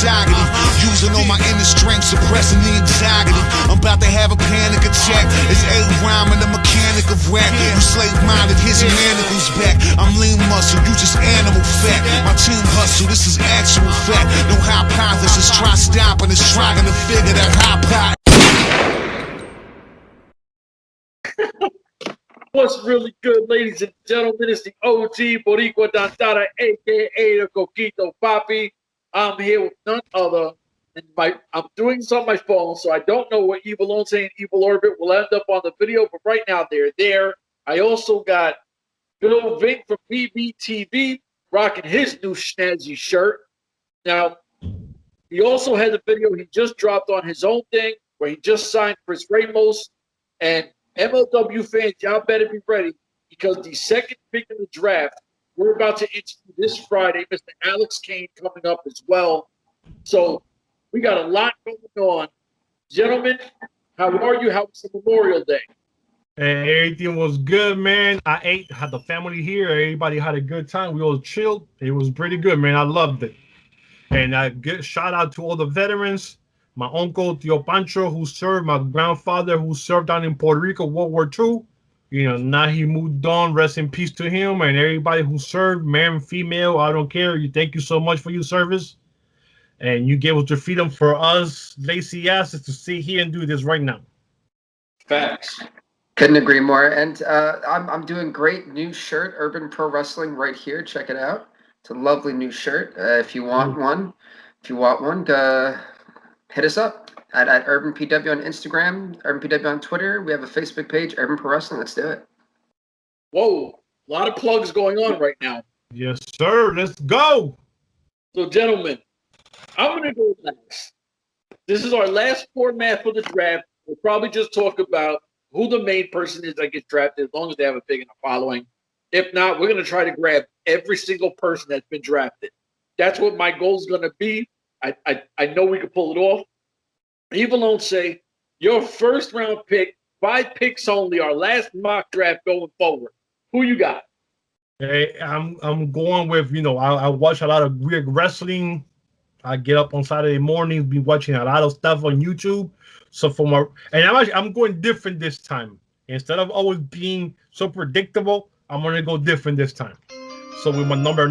misogyny. Using all my inner strength, suppressing the anxiety. I'm about to have a panic attack. It's a rhyme and the mechanic of rap. You slave-minded, here's your manacles back. I'm lean muscle, you just animal fat. My team hustle, this is actual fact. No hypothesis, try stopping us, trying to figure that hypothesis. What's really good, ladies and gentlemen? It's the OG Boricua Dantada, a.k.a. the Coquito Papi. I'm here with none other. And I'm doing this on my phone, so I don't know what Evil Once and Evil Orbit will end up on the video, but right now they're there. I also got Bill Vink from BBTV rocking his new snazzy shirt. Now, he also has a video he just dropped on his own thing where he just signed Chris Ramos. And MLW fans, y'all better be ready because the second pick in the draft, we're about to interview this Friday, Mr. Alex Kane coming up as well. So we got a lot going on. Gentlemen, how are you? How was the Memorial Day? Hey, everything was good, man. I ate, had the family here. Everybody had a good time. We all chilled. It was pretty good, man. I loved it. And I get shout out to all the veterans. My uncle, Tio Pancho, who served, my grandfather, who served down in Puerto Rico, World War II. You know, now he moved on. Rest in peace to him. And everybody who served, man, female, I don't care. Thank you so much for your service. And you gave us the freedom for us, lazy asses, to sit here and do this right now. Facts. Couldn't agree more. And I'm doing great. New shirt, Urban Pro Wrestling, right here. Check it out. It's a lovely new shirt. If you want one, hit us up at Urban PW on Instagram, Urban PW on Twitter. We have a Facebook page, Urban Pro Wrestling. Let's do it. Whoa, a lot of plugs going on right now. Yes, sir. Let's go. So, gentlemen, I'm going to go last. This is our last format for the draft. We'll probably just talk about who the main person is that gets drafted, as long as they have a big enough following. If not, we're going to try to grab every single person that's been drafted. That's what my goal is going to be. I know we can pull it off. Evil don't say your first round pick, 5 picks only, our last mock draft going forward. Who you got? Hey, I'm going with, I watch a lot of weird wrestling. I get up on Saturday mornings, be watching a lot of stuff on YouTube. So I'm going different this time. Instead of always being so predictable, I'm gonna go different this time. So with my number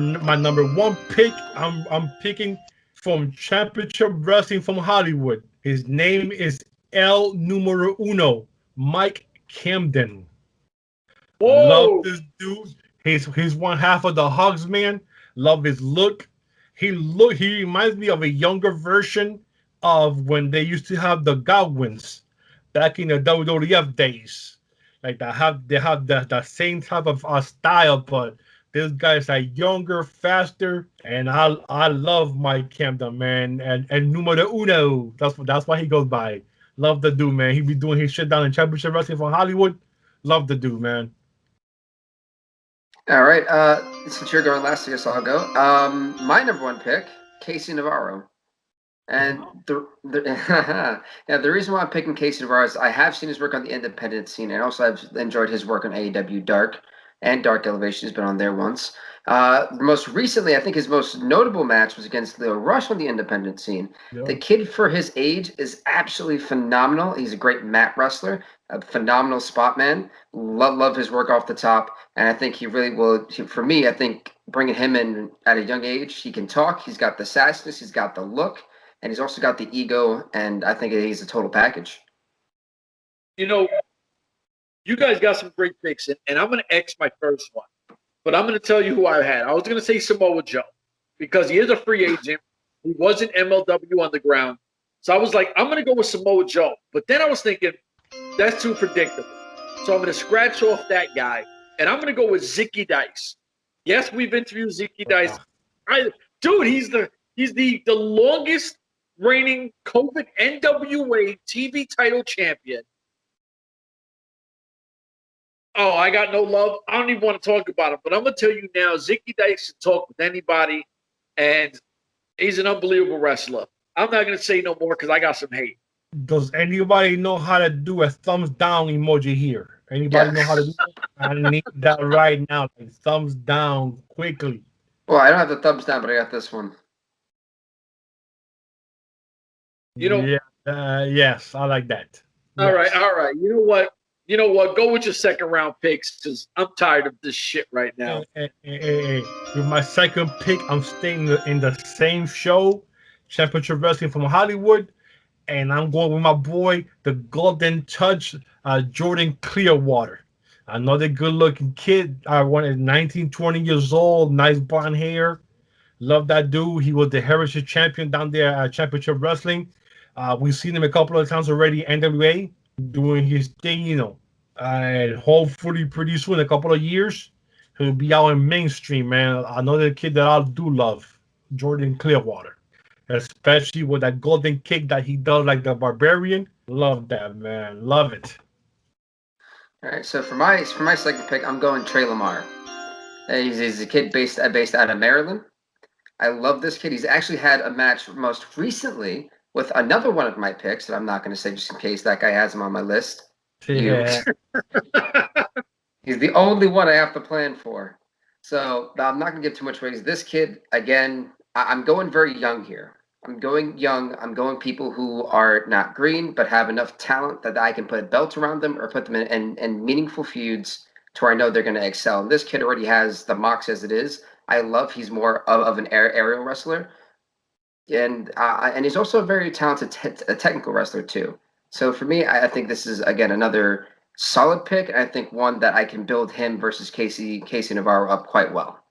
1 pick, I'm picking from Championship Wrestling from Hollywood. His name is El Numero Uno, Mike Camden. Whoa. Love this dude. He's one half of the Hogs man. Love his look. He reminds me of a younger version of when they used to have the Godwins back in the WWF days. Like they have the same type of style, but this guy's like younger, faster, and I love Mike Camden, man. And numero uno, that's why he goes by. Love the dude, man. He be doing his shit down in Championship Wrestling from Hollywood. Love the dude, man. All right. Since you're going last, I guess I'll go. My number 1 pick, Casey Navarro. And the reason why I'm picking Casey Navarro is I have seen his work on the independent scene, and also I've enjoyed his work on AEW Dark and Dark Elevation. Has been on there once. Most recently, I think his most notable match was against Leo Rush on the independent scene. Yeah. The kid, for his age, is absolutely phenomenal. He's a great mat wrestler, a phenomenal spot man. Love his work off the top, and I think he really will. For me, I think bringing him in at a young age, he can talk. He's got the sassiness. He's got the look. And he's also got the ego, and I think he's a total package. You guys got some great picks, and I'm going to X my first one. But I'm going to tell you who I had. I was going to say Samoa Joe because he is a free agent. He wasn't MLW on the ground. So I was like, I'm going to go with Samoa Joe. But then I was thinking, that's too predictable. So I'm going to scratch off that guy, and I'm going to go with Zicky Dice. Yes, we've interviewed Zicky Dice. Dude, he's the longest reigning COVID N.W.A. TV title champion. Oh, I got no love. I don't even want to talk about him, but I'm going to tell you now, Zicky Dice can talk with anybody, and he's an unbelievable wrestler. I'm not going to say no more because I got some hate. Does anybody know how to do a thumbs down emoji here? Anybody know how to do that? I need that right now. Like, thumbs down quickly. Well, I don't have the thumbs down, but I got this one. You know, Yeah. Yes, I like that. all right, Yes. all right. You know what? You know what? Go with your second round picks because I'm tired of this shit right now. Hey. With my second pick, I'm staying in the same show, Championship Wrestling from Hollywood, and I'm going with my boy, the Golden Touch, Jordan Clearwater. Another good-looking kid. I wanted 19, 20 years old, nice blonde hair. Love that dude. He was the Heritage Champion down there at Championship Wrestling. We've seen him a couple of times already, N.W.A, doing his thing, and hopefully pretty soon, a couple of years, he'll be out in mainstream, man. Another kid that I do love, Jordan Clearwater, especially with that golden kick that he does like the Barbarian. Love that, man. Love it. All right, so for my second pick, I'm going Trey Lamar. He's a kid based out of Maryland. I love this kid. He's actually had a match most recently with another one of my picks that I'm not going to say just in case that guy has him on my list. Yeah. He's the only one I have to plan for. So I'm not going to give too much away. This kid, again, I'm going very young here. I'm going young. I'm going people who are not green but have enough talent that I can put a belt around them or put them in meaningful feuds to where I know they're going to excel. And this kid already has the mox as it is. I love he's more of an aerial wrestler. And he's also a very talented technical wrestler too. So for me, I think this is again another solid pick. I think one that I can build him versus Casey Navarro up quite well.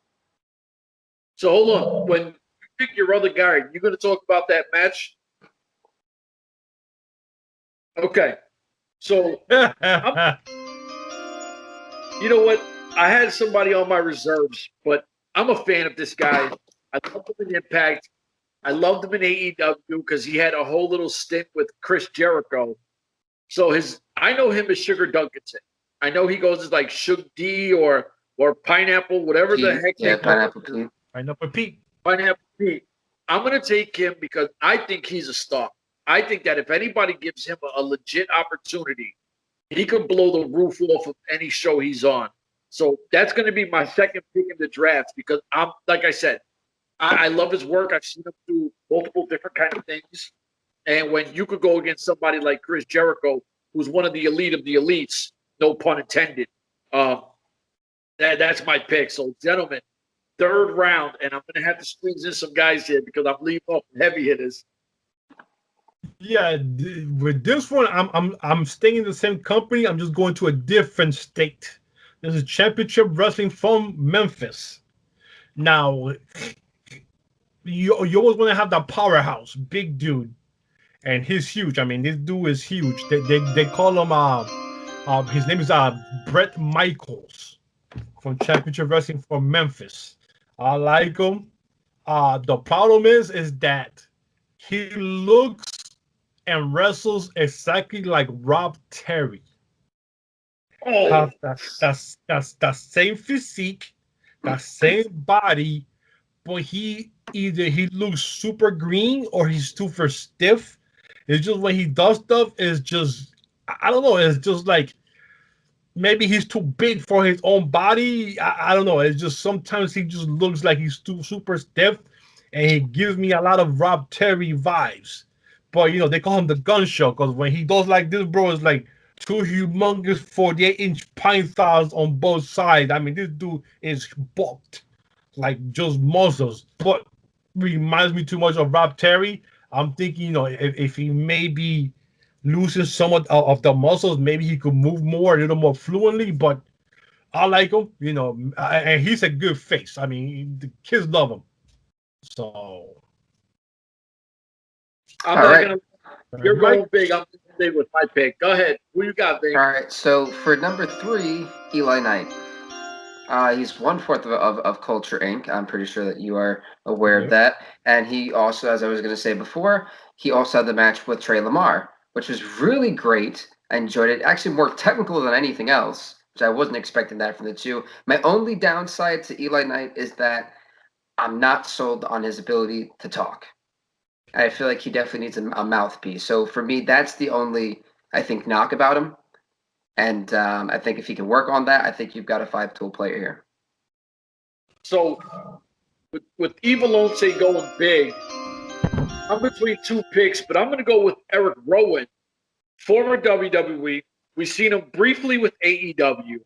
So hold on. When you pick your other guy, you're going to talk about that match? Okay. So, you know what? I had somebody on my reserves, but I'm a fan of this guy. I loved him in Impact. I loved him in AEW because he had a whole little stint with Chris Jericho. So I know him as Sugar Duncanson. I know he goes as like Suge D or Pineapple, whatever the heck. Yeah, Pineapple Pete. Pineapple Pete. Pineapple Pete. I'm going to take him because I think he's a star. I think that if anybody gives him a legit opportunity, he could blow the roof off of any show he's on. So that's going to be my second pick in the draft because like I said, I love his work. I've seen him do multiple different kind of things. And when you could go against somebody like Chris Jericho, who's one of the elite of the elites, no pun intended, that's my pick. So, gentlemen, third round, and I'm going to have to squeeze in some guys here because I'm leaving off the heavy hitters. Yeah, with this one, I'm staying in the same company. I'm just going to a different state. This is Championship Wrestling from Memphis. Now, you always want to have that powerhouse, big dude, and he's huge. I mean, this dude is huge. They call him his name is Brett Michaels from Championship Wrestling from Memphis. I like him. The problem is that he looks and wrestles exactly like Rob Terry. Oh, That's that same physique, that same body, but he looks super green or he's super stiff. It's just when he does stuff, it's just I don't know. It's just like maybe he's too big for his own body. I don't know. It's just sometimes he just looks like he's too super stiff, and he gives me a lot of Rob Terry vibes. But they call him the gun show because when he does like this, bro, it's like two humongous 48-inch pine thighs on both sides. I mean, this dude is bulked, like just muscles. But reminds me too much of Rob Terry. I'm thinking, if he maybe loses some of the muscles, maybe he could move more, a little more fluently. But I like him, and he's a good face. I mean, the kids love him. So. You're going big. I'm going to stay with my pick. Go ahead. Who you got, big? All right. So for number 3, Eli Knight. He's 1/4 of Culture Inc. I'm pretty sure that you are aware of that. And he also, as I was going to say before, he also had the match with Trey Lamar, which was really great. I enjoyed it. Actually, more technical than anything else, which I wasn't expecting that from the two. My only downside to Eli Knight is that I'm not sold on his ability to talk. I feel like he definitely needs a mouthpiece. So for me, that's the only, I think, knock about him. And I think if he can work on that, I think you've got a 5-tool player here. So with Evil Once going big, I'm between two picks, but I'm going to go with Eric Rowan, former WWE. We've seen him briefly with AEW.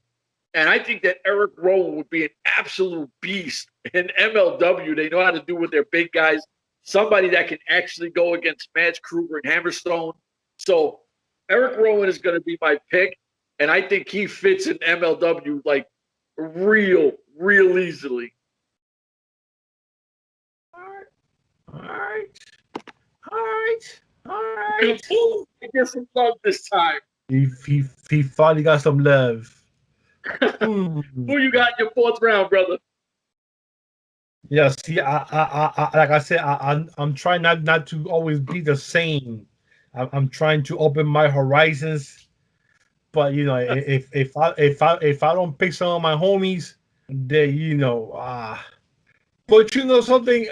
And I think that Eric Rowan would be an absolute beast in MLW. They know how to do with their big guys. Somebody that can actually go against Mads Kruger and Hammerstone. So Eric Rowan is going to be my pick. And I think he fits in MLW like real easily. All right. Ooh, I get some love this time. He finally got some love. Who you got in your fourth round, brother? Yeah, see, I like I said, I'm trying not to always be the same. I'm trying to open my horizons. But you know, if I don't pick some of my homies, they But you know something,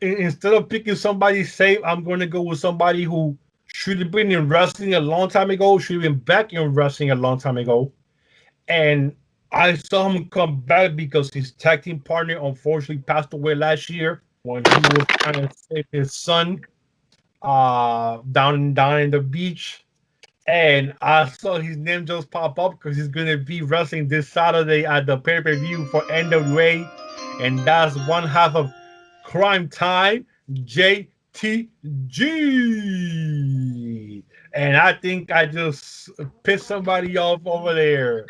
instead of picking somebody safe, I'm going to go with somebody who should have been in wrestling a long time ago, should have been back in wrestling a long time ago, and I saw him come back because his tag team partner unfortunately passed away last year when he was trying to save his son down in the beach. And I saw his name just pop up because he's going to be wrestling this Saturday at the pay-per-view for N.W.A. And that's one half of Crime Time, JTG. And I think I just pissed somebody off over there.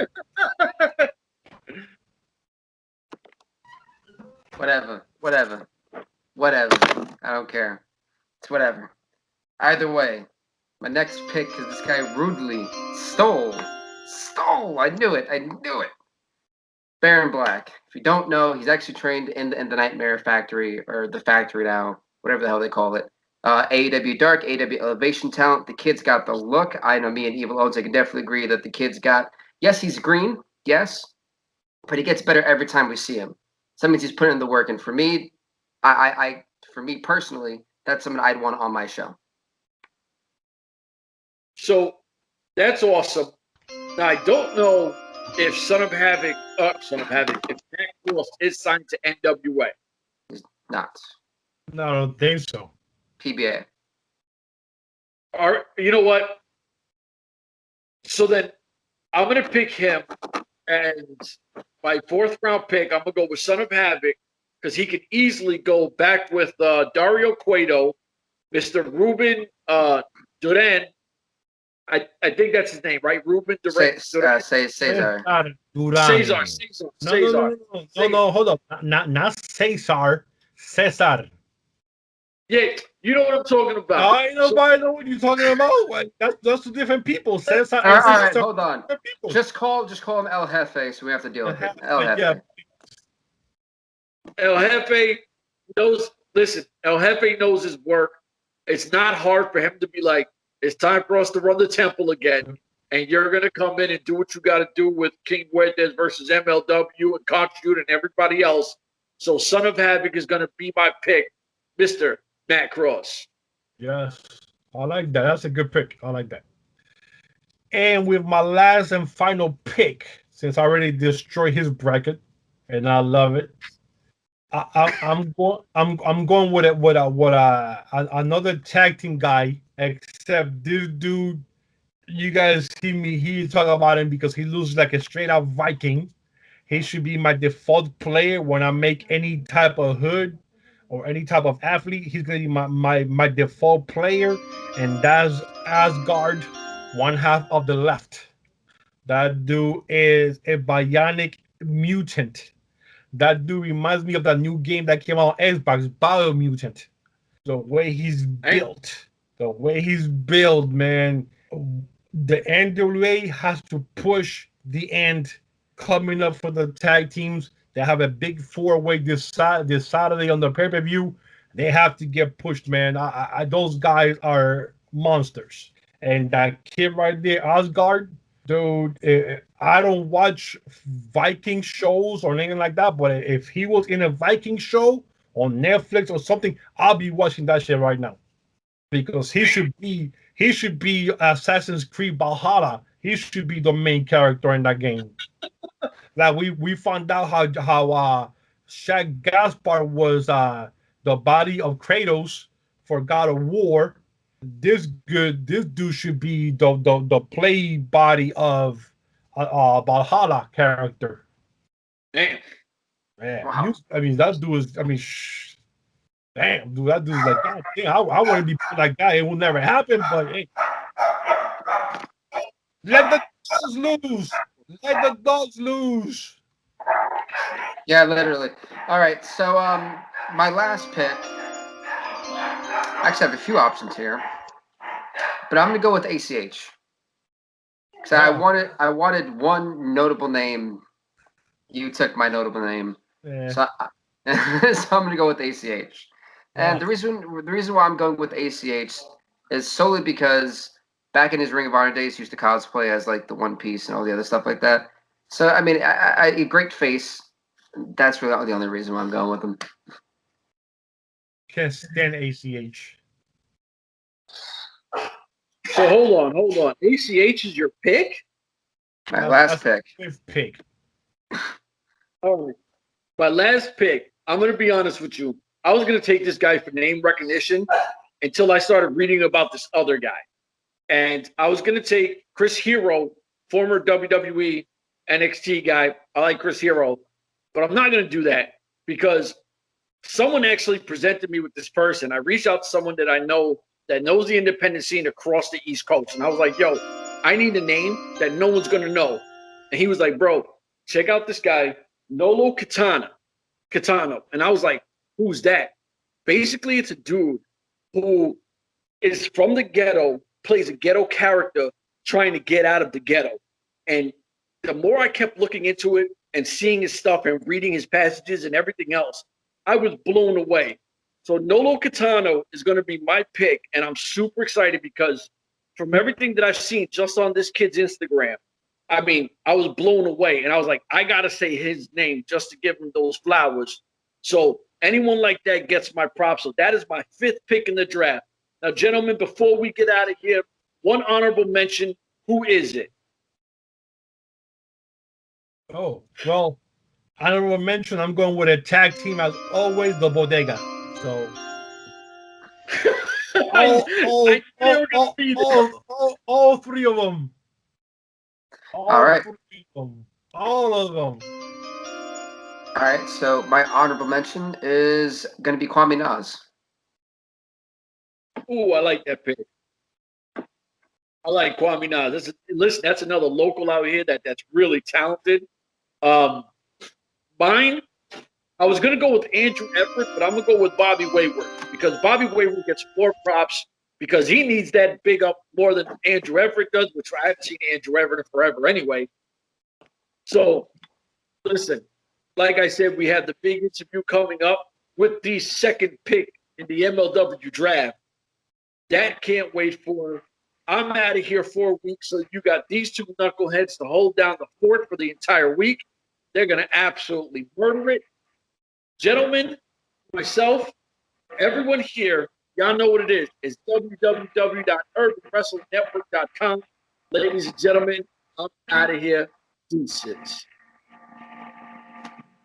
Whatever. I don't care. It's whatever. Either way, my next pick is this guy rudely stole. I knew it. Baron Black. If you don't know, he's actually trained in the Nightmare Factory, or the Factory now, whatever the hell they call it. AEW Dark, AEW Elevation talent. The kid's got the look. I know me and Evil Owens, I can definitely agree that the kid's got. Yes, he's green. Yes, but he gets better every time we see him. So that means he's putting in the work. And for me, for me personally, that's someone I'd want on my show. So that's awesome. Now I don't know if Son of Havoc, if Matt Cross is signed to N.W.A. He's not. No, I don't think so. PBA. You know what? So then I'm going to pick him, and my fourth round pick, I'm going to go with Son of Havoc because he can easily go back with Dario Cueto, Mr. Ruben Duran. I think that's his name, right? Ruben Duran. Cesar. Cesar. No, hold up. Not Cesar. Cesar. Yeah, you know what I'm talking about. I nobody know what you're talking about. That's two different people. Cesar. All right, hold on. Just call him El Jefe, so we have to deal with it. El Jefe. Yeah. El Jefe knows. Listen, El Jefe knows his work. It's not hard for him to be like, it's time for us to run the temple again, and you're going to come in and do what you got to do with King Cortez versus MLW and Cockshoot and everybody else. So Son of Havoc is going to be my pick, Mr. Matt Cross. Yes, I like that. That's a good pick. I like that. And with my last and final pick, since I already destroyed his bracket, and I love it, I'm going with another tag team guy. Except this dude, you guys see me here talk about him because he looks like a straight up Viking. He should be my default player when I make any type of hood or any type of athlete. He's gonna be my default player, and that's Asgard, one half of the left. That dude is a bionic mutant. That dude reminds me of that new game that came out on Xbox, Biomutant. The way he's built. Man. The N.W.A. has to push the end coming up for the tag teams. They have a big 4-way this Saturday on the pay-per-view. They have to get pushed, man. Those guys are monsters. And that kid right there, Asgard, dude, I don't watch Viking shows or anything like that, but if he was in a Viking show on Netflix or something, I'll be watching that shit right now. Because he should be Assassin's Creed Valhalla. He should be the main character in that game. Like we found out how Shaq Gaspar was the body of Kratos for God of War. This dude should be the play body of Valhalla character. Damn. Man, Wow. I mean that dude is. I mean, damn, dude, that dude's like, God damn, I want to be that guy. It will never happen, but hey, let the dogs loose. Let the dogs loose. Yeah, literally. All right, so my last pick. I actually have a few options here, but I'm gonna go with ACH. So I wanted one notable name. You took my notable name, Yeah. so so I'm gonna go with ACH. And the reason why I'm going with ACH is solely because back in his Ring of Honor days, he used to cosplay as like the One Piece and all the other stuff like that. So I mean, a great face. That's really the only reason why I'm going with him. Can't stand ACH. So hold on. ACH is your pick? My last pick. Fifth pick. All right. My last pick, I'm going to be honest with you. I was going to take this guy for name recognition until I started reading about this other guy. And I was going to take Chris Hero, former WWE NXT guy. I like Chris Hero. But I'm not going to do that because someone actually presented me with this person. I reached out to someone that I know that knows the independent scene across the East Coast. And I was like, yo, I need a name that no one's going to know. And he was like, bro, check out this guy, Nolo Catano. And I was like, who's that? Basically, it's a dude who is from the ghetto, plays a ghetto character trying to get out of the ghetto. And the more I kept looking into it and seeing his stuff and reading his passages and everything else, I was blown away. So Nolo Catano is going to be my pick, and I'm super excited because from everything that I've seen just on this kid's Instagram, I mean, I was blown away, and I was like, I got to say his name just to give him those flowers. So anyone like that gets my props. So that is my fifth pick in the draft. Now, gentlemen, before we get out of here, one honorable mention. Who is it? Oh, well, honorable mention, I'm going with a tag team as always, the Bodega. So all three of them. All right. All of them. All right, so my honorable mention is going to be Kwame Nas. Ooh, I like that pick. I like Kwame Nas. Listen, that's another local out here that's really talented. Mine, I was going to go with Andrew Everett, but I'm going to go with Bobby Wayward because Bobby Wayward gets more props because he needs that big up more than Andrew Everett does, which I haven't seen Andrew Everett in forever anyway. So, listen, like I said, we have the big interview coming up with the second pick in the MLW draft. That can't wait for. I'm out of here for a week, so you got these two knuckleheads to hold down the fort for the entire week. They're going to absolutely murder it. Gentlemen, myself, everyone here, y'all know what it is. It's www.urbanwrestlingnetwork.com. Ladies and gentlemen, I'm out of here. Deuces.